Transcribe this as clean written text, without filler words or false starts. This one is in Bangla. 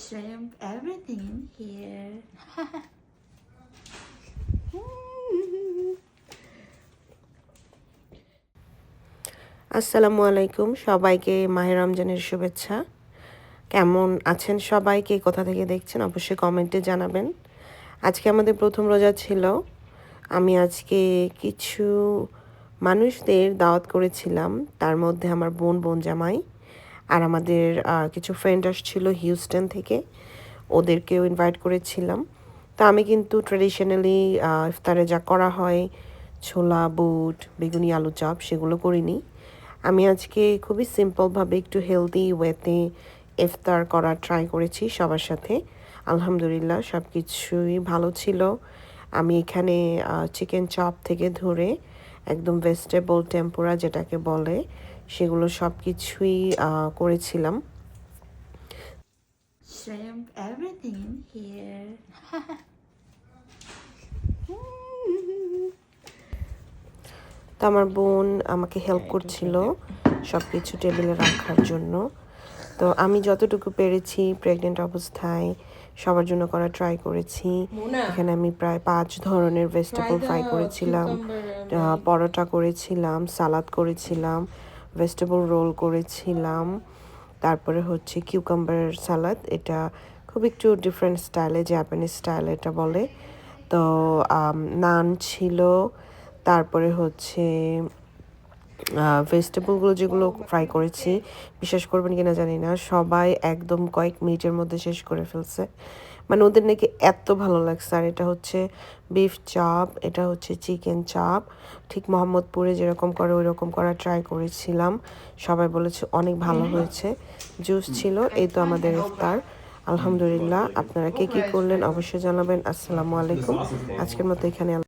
shrimp, everything in here. আসসালামু আলাইকুম, সবাইকে মাহে রমজানের শুভেচ্ছা। কেমন আছেন সবাই, কে কোথা থেকে দেখছেন অবশ্যই কমেন্টে জানাবেন। আজকে আমাদের প্রথম রোজা ছিল। আমি আজকে কিছু মানুষদের দাওয়াত করেছিলাম, তার মধ্যে আমার বোন জামাই আর আমাদের কিছু ফ্রেন্ড আসছিল হিউস্টন থেকে, ওদেরকেও ইনভাইট করেছিলাম। তো আমি কিন্তু ট্রেডিশনালি ইফতারে যা করা হয় ছোলা, বুট, বেগুনি, আলু চপ সেগুলো করিনি। আমি আজকে খুবই সিম্পলভাবে একটু হেলদি ওয়েতে ইফতার করার ট্রাই করেছি সবার সাথে। আলহামদুলিল্লাহ সব কিছুই ভালো ছিল। আমি এখানে চিকেন চপ থেকে ধরে একদম ভেজিটেবল টেম্পুরা যেটাকে বলে সেগুলো সব কিছুই করেছিলাম। Shrimp, everything in here. তো আমার বোন আমাকে হেল্প করছিল সব কিছু টেবিলে রাখার জন্য। তো আমি যতটুকু পেরেছি প্রেগনেন্ট অবস্থায় সবার জন্য করা ট্রাই করেছি। এখানে আমি প্রায় 5 ধরনের ভেজিটেবল ফ্রাই করেছিলাম, পরোটা করেছিলাম, সালাদ করেছিলাম, ভেজিটেবল রোল করেছিলাম, তারপরে হচ্ছে কিউকাম্বার সালাদ। এটা খুব একটু ডিফারেন্ট স্টাইলে, জাপানিজ স্টাইলে এটা বলে। তো নান ছিল, তারপরে হচ্ছে ভেজিটেবলগুলো যেগুলো ফ্রাই করেছি, বিশ্বাস করবেন কিনা জানি না, সবাই একদম কয়েক মিনিটের মধ্যে শেষ করে ফেলছে। মানে ওদের নাকি এত ভালো লাগছে। আর এটা হচ্ছে বিফ চপ, এটা হচ্ছে চিকেন চপ, ঠিক মোহাম্মদপুরে যেরকম করে ওই রকম করা ট্রাই করেছিলাম। সবাই বলেছে অনেক ভালো হয়েছে। জুস ছিল। এই তো আমাদের ইফতার। আলহামদুলিল্লাহ। আপনারা কে কী করলেন অবশ্যই জানাবেন। আসসালামু আলাইকুম। আজকের মতো এখানে